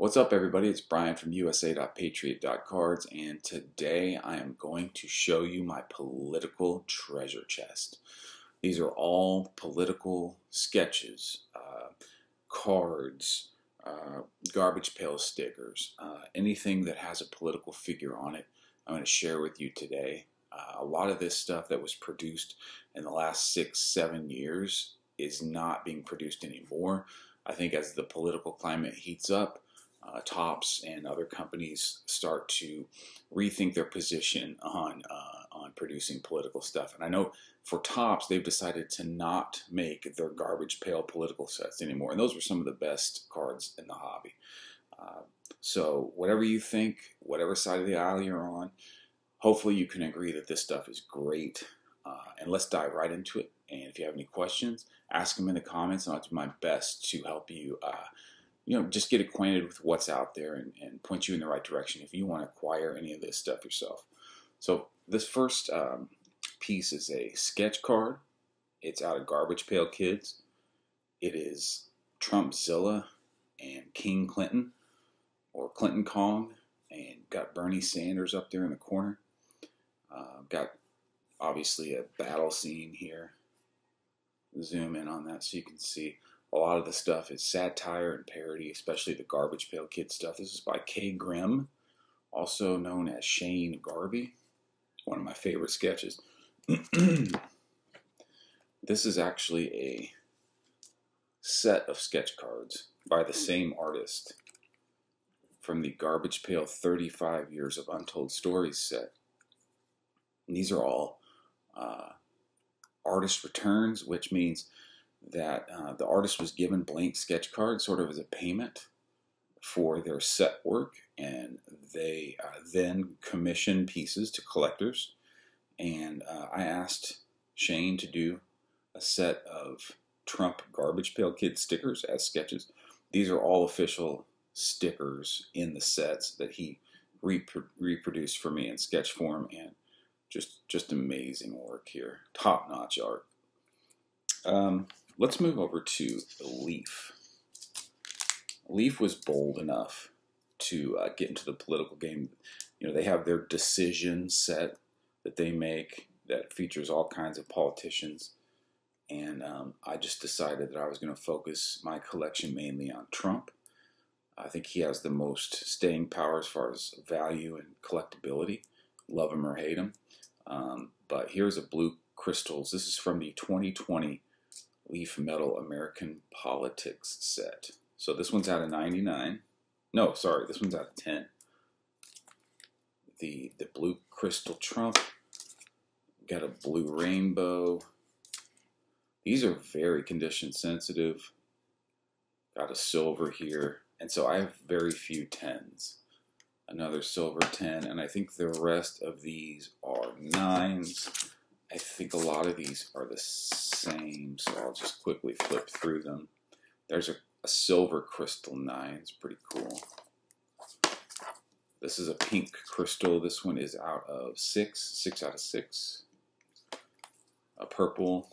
What's up, everybody? It's Brian from USA.Patriot.Cards, and today I am going to show you my political treasure chest. These are all political sketches, cards, garbage pail stickers, anything that has a political figure on it. I'm going to share with you today. A lot of this stuff that was produced in the last 6-7 years is not being produced anymore. I think as the political climate heats up, Topps and other companies start to rethink their position on producing political stuff. And I know for Topps, they've decided to not make their garbage pail political sets anymore. And those were some of the best cards in the hobby. So whatever you think, whatever side of the aisle you're on, hopefully you can agree that this stuff is great. And let's dive right into it. And if you have any questions, ask them in the comments, and I'll do my best to help you just get acquainted with what's out there and point you in the right direction if you want to acquire any of this stuff yourself. So this first piece is a sketch card. It's out of Garbage Pail Kids. It is Trumpzilla and King Clinton, or Clinton Kong, and got Bernie Sanders up there in the corner. Got obviously a battle scene here. Zoom in on that so you can see. A lot of the stuff is satire and parody, especially the Garbage Pail Kid stuff. This is by K. Grimm, also known as Shane Garvey. One of my favorite sketches. This is actually a set of sketch cards by the same artist from the Garbage Pail 35 Years of Untold Stories set. And these are all artist returns, which means that the artist was given blank sketch cards sort of as a payment for their set work, and they then commissioned pieces to collectors. And I asked Shane to do a set of Trump Garbage Pail Kid stickers as sketches. These are all official stickers in the sets that he reproduced for me in sketch form, and just amazing work here. Top-notch art. Let's move over to Leaf. Leaf was bold enough to get into the political game. You know, they have their decision set that they make that features all kinds of politicians. And I just decided that I was going to focus my collection mainly on Trump. I think he has the most staying power as far as value and collectability. Love him or hate him. But here's a blue crystals. This is from the 2020 Leaf Metal American Politics set. So this one's out of 99. No, sorry, this one's out of 10. The blue crystal Trump. Got a blue rainbow. These are very condition sensitive. Got a silver here. And so I have very few 10s. Another silver 10, and I think the rest of these are 9s. I think a lot of these are the same, so I'll just quickly flip through them. There's a silver crystal 9, it's pretty cool. This is a pink crystal. This one is out of 6 out of 6. A purple,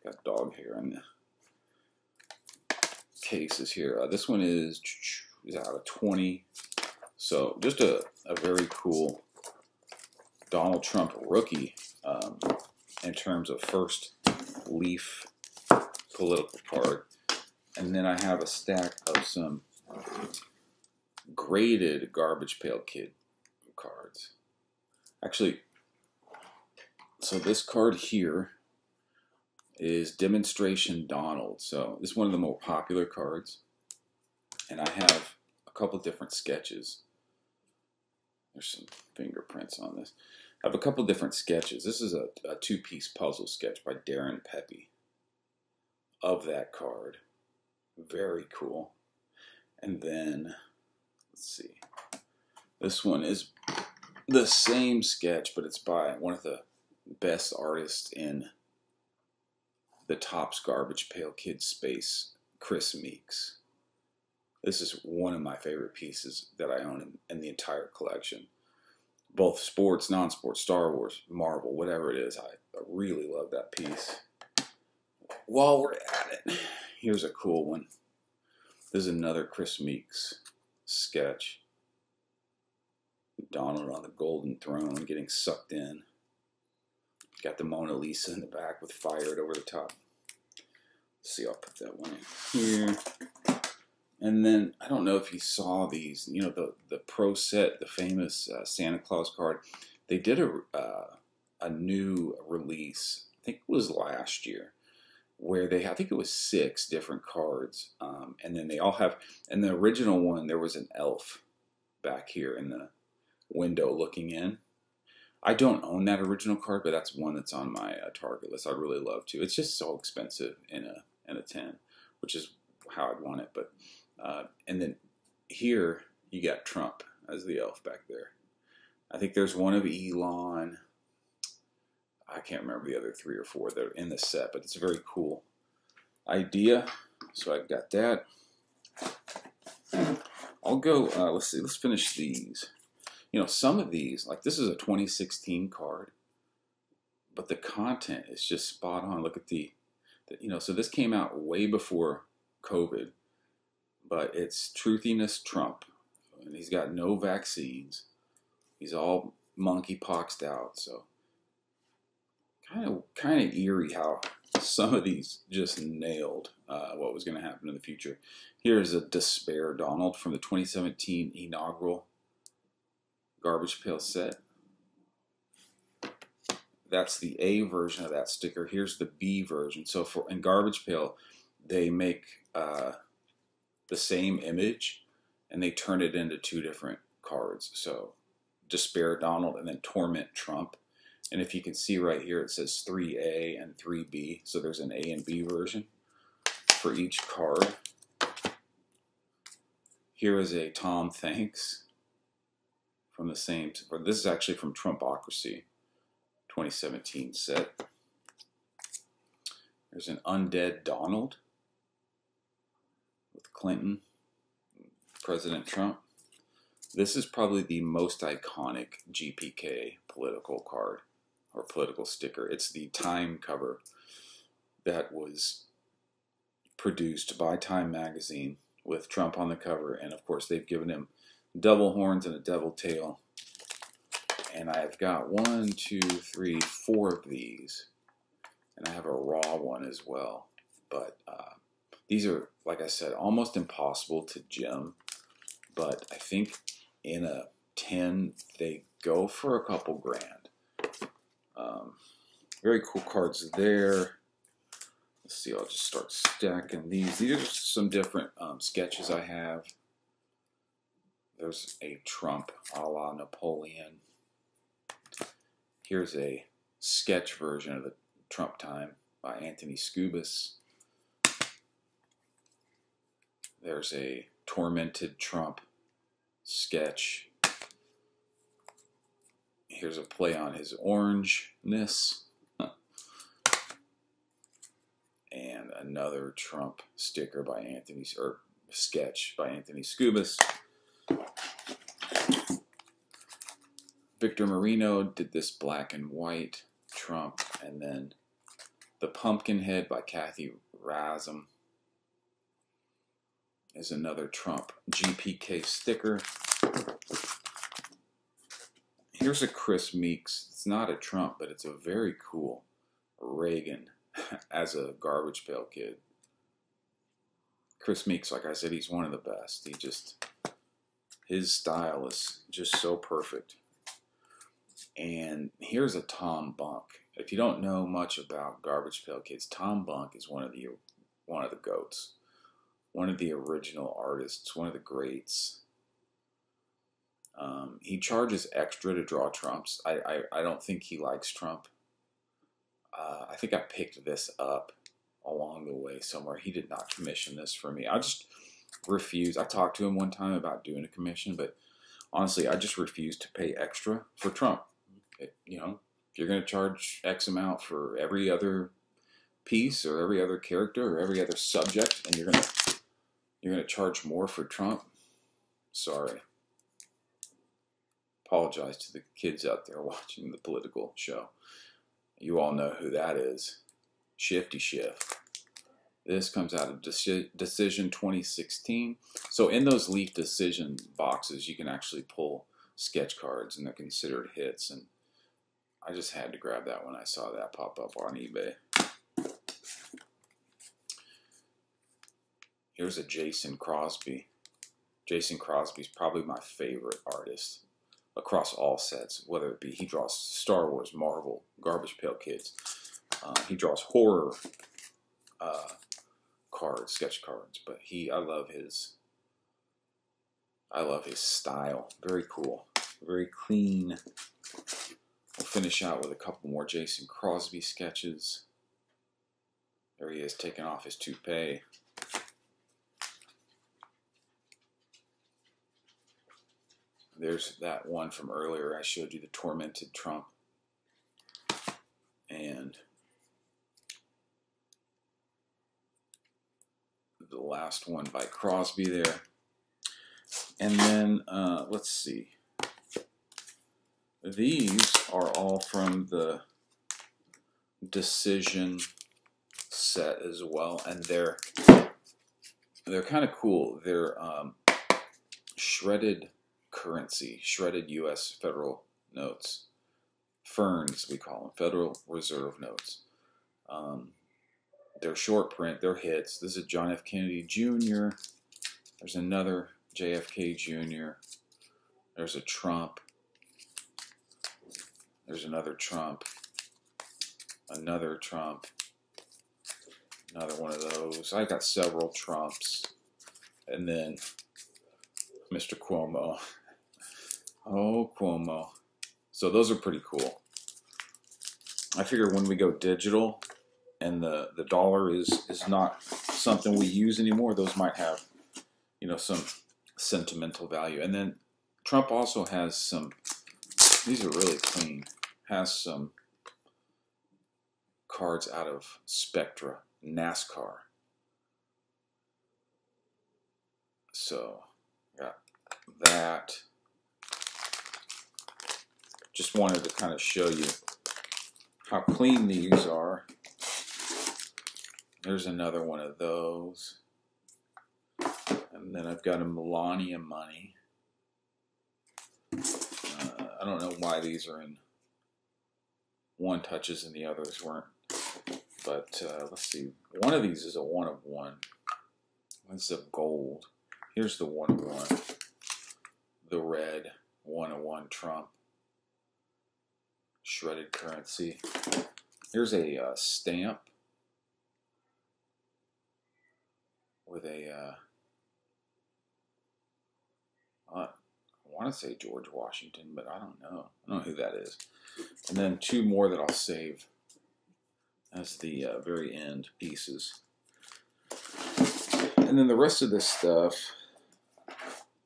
got dog hair on the cases here. This one is out of 20. So just a very cool Donald Trump rookie in terms of first Leaf political card. And then I have a stack of some graded Garbage Pail Kid cards. Actually, so this card here is Demonstration Donald. So this is one of the more popular cards. And I have a couple different sketches. There's some fingerprints on this. I have a couple different sketches. This is a two-piece puzzle sketch by Darren Pepe of that card. Very cool. And then, let's see. This one is the same sketch, but it's by one of the best artists in the Topps Garbage Pail Kid space, Chris Meeks. This is one of my favorite pieces that I own in the entire collection. Both sports, non-sports, Star Wars, Marvel, whatever it is. I really love that piece. While we're at it, here's a cool one. This is another Chris Meeks sketch. Donald on the golden throne getting sucked in. Got the Mona Lisa in the back with fired over the top. Let's see, I'll put that one in here. And then, I don't know if you saw these, you know, the Pro Set, the famous Santa Claus card. They did a new release, I think it was last year, where I think it was 6 different cards. And then they all have, in the original one, there was an elf back here in the window looking in. I don't own that original card, but that's one that's on my target list. I'd really love to. It's just so expensive in a 10, which is how I'd want it. But and then here you got Trump as the elf back there. I think there's one of Elon. I can't remember the other 3 or 4 that are in the set, but it's a very cool idea. So I've got that. I'll go. Let's see. Let's finish these. You know, some of these, like this is a 2016 card, but the content is just spot on. Look at you know, so this came out way before COVID, but it's Truthiness Trump, and he's got no vaccines. He's all monkeypoxed out, so kind of eerie how some of these just nailed what was going to happen in the future. Here's a Despair Donald from the 2017 inaugural Garbage Pail set. That's the A version of that sticker. Here's the B version. So in Garbage Pail, they make the same image and they turn it into 2 different cards. So Despair Donald and then Torment Trump. And if you can see right here, it says 3A and 3B. So there's an A and B version for each card. Here is a Tom Thanks from the same, or this is actually from Trumpocracy 2017 set. There's an Undead Donald with Clinton, President Trump. This is probably the most iconic GPK political card or political sticker. It's the Time cover that was produced by Time magazine with Trump on the cover, and of course they've given him double horns and a devil tail. And I've got 1, 2, 3, 4 of these, and I have a raw one as well. But these are, like I said, almost impossible to gem, but I think in a 10 they go for a couple grand. Very cool cards there. Let's see, I'll just start stacking these. These are just some different sketches I have. There's a Trump a la Napoleon. Here's a sketch version of the Trump Time by Anthony Scubas. There's a Tormented Trump sketch. Here's a play on his orangeness. And another Trump sticker by sketch by Anthony Scubas. Victor Marino did this black and white Trump, and then the Pumpkinhead by Kathy Rasm is another Trump GPK sticker. Here's a Chris Meeks. It's not a Trump, but it's a very cool Reagan as a Garbage Pail Kid. Chris Meeks, like I said, he's one of the best. His style is just so perfect. And here's a Tom Bunk. If you don't know much about Garbage Pail Kids, Tom Bunk is one of the goats, one of the original artists, one of the greats. He charges extra to draw Trumps. I don't think he likes Trump. I think I picked this up along the way somewhere. He did not commission this for me. I just refused. I talked to him one time about doing a commission, but honestly, I just refused to pay extra for Trump. You know, if you're going to charge X amount for every other piece or every other character or every other subject, and you're going to charge more for Trump, sorry. Apologize to the kids out there watching the political show. You all know who that is. Shifty Schiff This comes out of Decision 2016. So in those Leaf Decision boxes, you can actually pull sketch cards, and they're considered hits. And I just had to grab that when I saw that pop up on eBay. Here's a Jason Crosby. Jason Crosby's probably my favorite artist across all sets, whether it be he draws Star Wars, Marvel, Garbage Pail Kids. He draws horror cards, sketch cards, but I love his style. Very cool, very clean. We'll finish out with a couple more Jason Crosby sketches. There he is, taking off his toupee. There's that one from earlier. I showed you the tormented Trump. And the last one by Crosby there. And then, let's see. These are all from the Decision set as well. And they're kind of cool. They're shredded currency, shredded U.S. federal notes. Ferns, we call them, Federal Reserve notes. They're short print, they're hits. This is John F. Kennedy Jr. There's another JFK Jr. There's a Trump. There's another Trump. Another Trump. Another one of those. I got several Trumps. And then Mr. Cuomo. Oh, Cuomo. So those are pretty cool. I figure when we go digital and the dollar is not something we use anymore, those might have, you know, some sentimental value. And then Trump also has some, these are really clean, has some cards out of Spectra, NASCAR. So, got that. Just wanted to kind of show you how clean these are. There's another one of those. And then I've got a Melania money. I don't know why these are in one touches and the others weren't. But let's see. One of these is a 1 of 1. This is a gold. Here's the 1 of 1. The red 1 of 1 Trump. Shredded currency. Here's a stamp with a, I want to say George Washington, but I don't know. I don't know who that is. And then 2 more that I'll save as the very end pieces. And then the rest of this stuff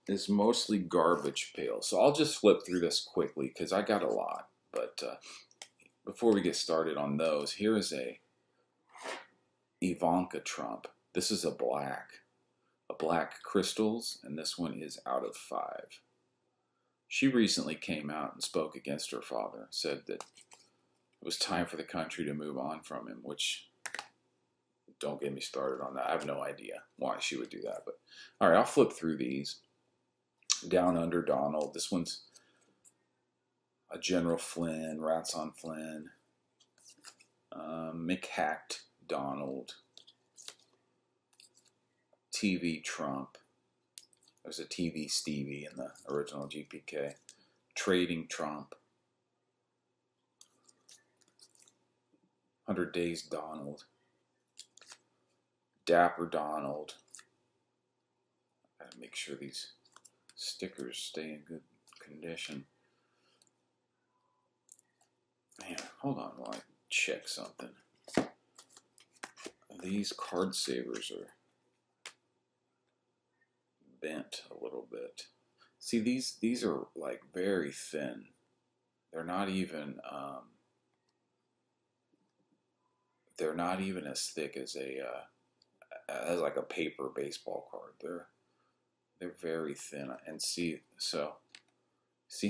is mostly garbage pail. So I'll just flip through this quickly because I got a lot. But before we get started on those, here is a Ivanka Trump. This is a black crystals, and this one is out of 5. She recently came out and spoke against her father, said that it was time for the country to move on from him, which, don't get me started on that. I have no idea why she would do that. But all right, I'll flip through these. Down Under Donald. This one's a General Flynn, Rats on Flynn, McHacked Donald, TV Trump. There's a TV Stevie in the original GPK. Trading Trump. 100 Days Donald. Dapper Donald. Gotta make sure these stickers stay in good condition. Man, hold on while I check something. These card savers are bent a little bit. See, these are like very thin. They're not even as thick as as like a paper baseball card. They're very thin. And see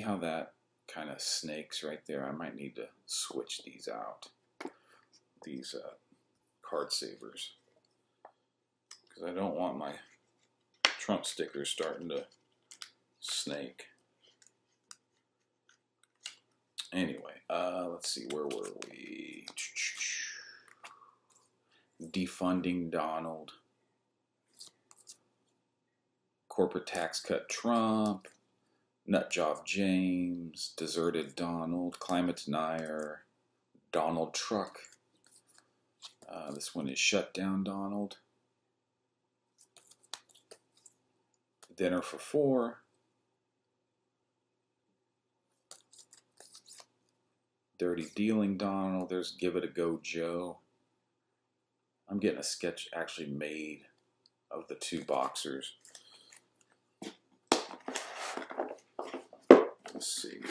how that kind of snakes right there. I might need to switch these out. These card savers. because I don't want my Trump stickers starting to snake. Anyway, let's see, where were we? Defunding Donald. Corporate tax cut Trump. Nutjob James. Deserted Donald. Climate denier. Donald Truck. This one is Shut Down Donald. Dinner for Four. Dirty Dealing Donald. There's Give It a Go Joe. I'm getting a sketch actually made of the two boxers. Let's see.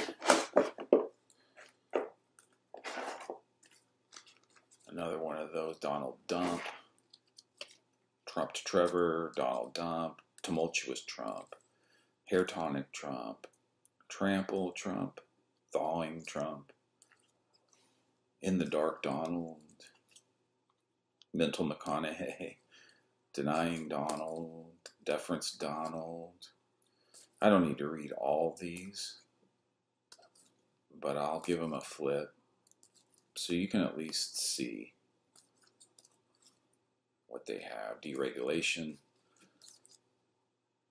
Another one of those. Donald Dump. Trump to Trevor. Donald Dump. Tumultuous Trump. Hair Tonic Trump. Trample Trump. Thawing Trump. In the Dark Donald. Mental McConaughey. Denying Donald. Deference Donald. I don't need to read all these, but I'll give them a flip so you can at least see what they have. Deregulation.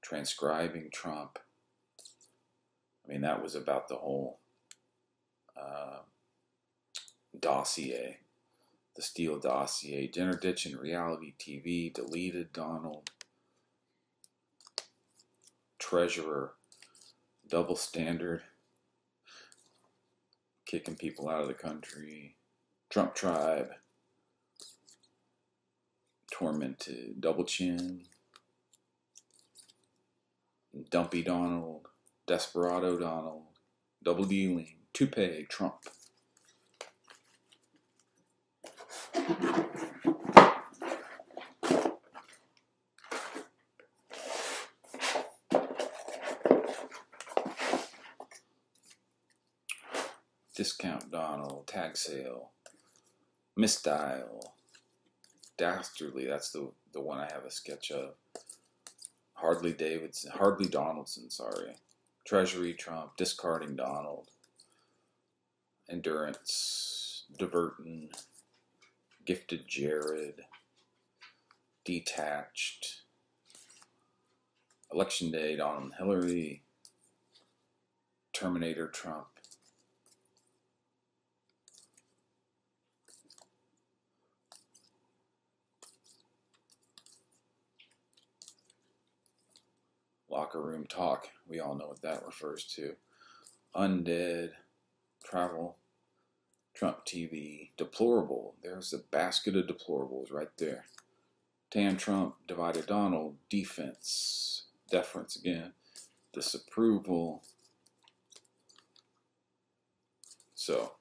Transcribing Trump. I mean, that was about the whole dossier. The Steele dossier. Dinner Ditch and Reality TV. Deleted Donald. Treasurer. Double Standard. Kicking people out of the country. Trump Tribe. Tormented. Double Chin. Dumpy Donald. Desperado Donald. Double Dealing. Toupee Trump. Discount Donald. Tag Sale. Misdial. Dastardly. That's the one I have a sketch of. Harley Donaldson, sorry. Treasury Trump. Discarding Donald. Endurance. Divertin. Gifted Jared. Detached. Election Day Donald and Hillary. Terminator Trump. Locker Room Talk. We all know what that refers to. Undead. Travel. Trump TV. Deplorable. There's a basket of deplorables right there. Tan Trump. Divided Donald. Defense. Deference again. Disapproval. So,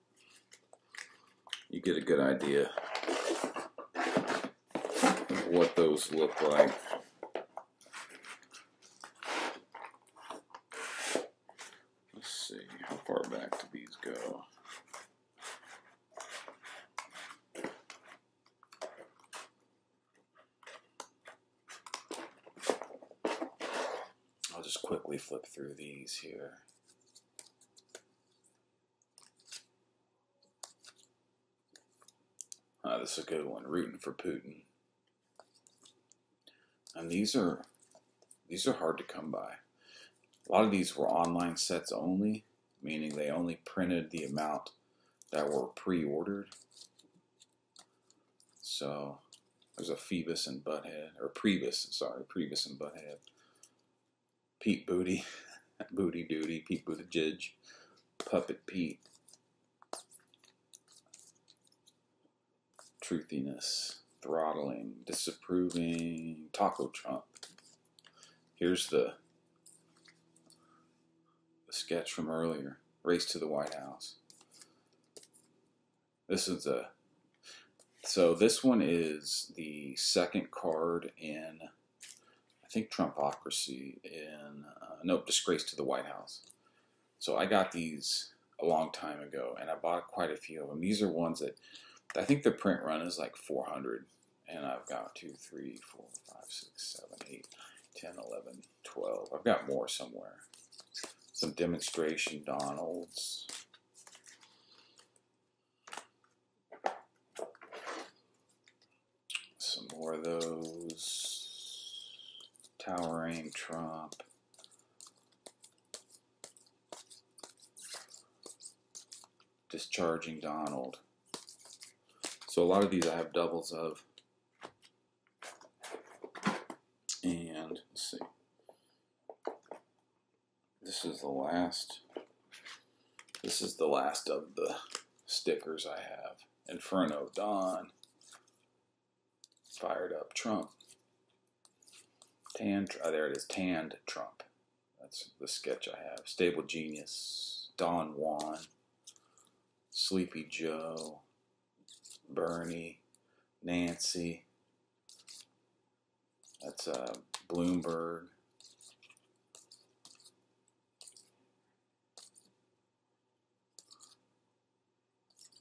you get a good idea of what those look like. Let's see, how far back do these go? I'll just quickly flip through these here. This is a good one. Rooting for Putin. And these are hard to come by. A lot of these were online sets only, meaning they only printed the amount that were pre-ordered. So there's a Phoebus and Butthead, or Priebus, sorry, Priebus and Butthead. Pete Booty, Booty Duty, Pete Buttigieg, Puppet Pete. Truthiness, throttling, disapproving, Taco Trump. Here's the sketch from earlier, Race to the White House. So this one is the second card in, I think, Trumpocracy in, Disgrace to the White House. So I got these a long time ago, and I bought quite a few of them. These are ones that, I think the print run is like 400, And I've got 2, 3, 4, 5, 6, 7, 8, 10, 11, 12. I've got more somewhere. Some demonstration Donalds. Some more of those. Towering Trump. Discharging Donald. So a lot of these I have doubles of. And let's see. This is the last. This is the last of the stickers I have. Inferno Don. Fired Up Trump. There it is. Tanned Trump. That's the sketch I have. Stable Genius. Don Juan. Sleepy Joe. Bernie. Nancy. That's Bloomberg.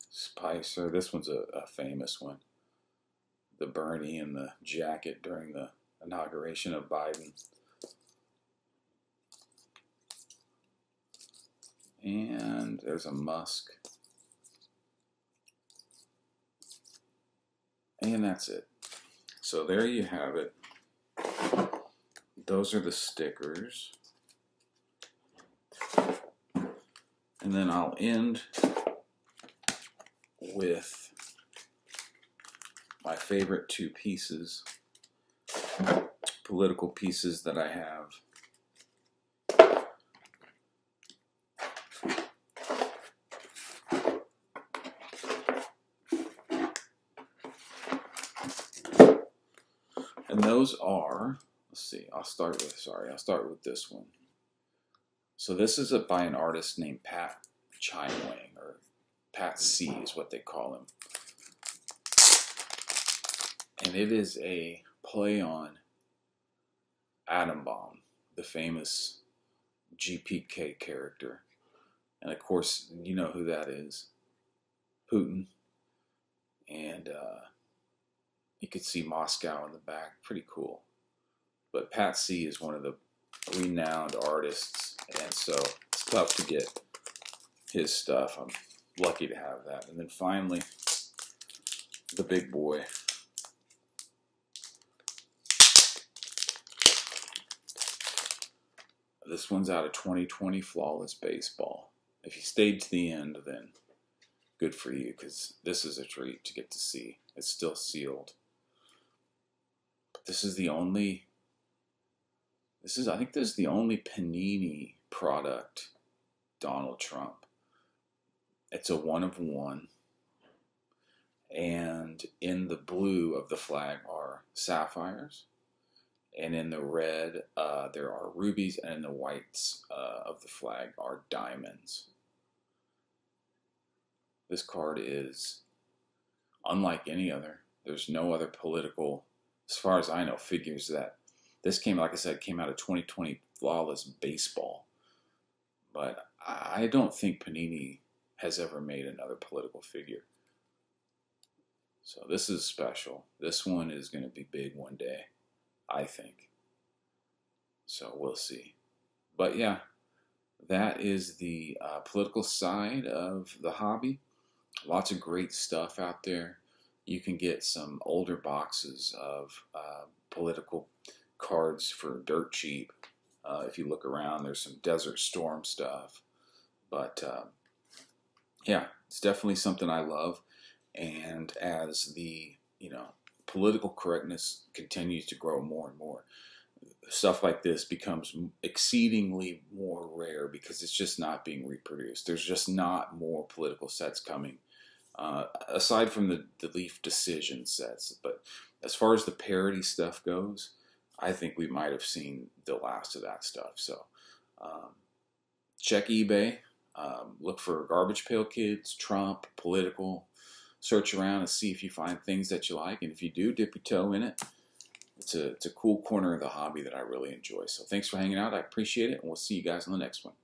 Spicer. This one's a famous one. The Bernie in the jacket during the inauguration of Biden. And there's a Musk. And that's it. So there you have it. Those are the stickers. And then I'll end with my favorite two pieces, political pieces that I have. And those are, let's see, I'll start with this one. So this is by an artist named Pat Chaiwang, or Pat C is what they call him. And it is a play on Atom Bomb, the famous GPK character. And of course, you know who that is. Putin. And you could see Moscow in the back. Pretty cool. But Pat C is one of the renowned artists, and so it's tough to get his stuff. I'm lucky to have that. And then finally, the big boy. This one's out of 2020 Flawless Baseball. If you stayed to the end, then good for you, because this is a treat to get to see. It's still sealed. But this is the only, I think this is the only Panini product Donald Trump. It's a 1 of 1. And in the blue of the flag are sapphires. And in the red, there are rubies, and in the whites of the flag are diamonds. This card is unlike any other. There's no other political, as far as I know, figures that. This came, like I said, came out of 2020 Flawless Baseball. But I don't think Panini has ever made another political figure. So this is special. This one is going to be big one day, I think. So we'll see. But yeah, that is the political side of the hobby. Lots of great stuff out there. You can get some older boxes of political cards for dirt cheap. If you look around, there's some Desert Storm stuff. But yeah, it's definitely something I love. And as the, political correctness continues to grow more and more, stuff like this becomes exceedingly more rare because it's just not being reproduced. There's just not more political sets coming, aside from the Leaf Decision sets. But as far as the parody stuff goes, I think we might have seen the last of that stuff. So check eBay, look for Garbage Pail Kids, Trump, political. Search around and see if you find things that you like. And if you do, dip your toe in it. It's a cool corner of the hobby that I really enjoy. So thanks for hanging out. I appreciate it. And we'll see you guys on the next one.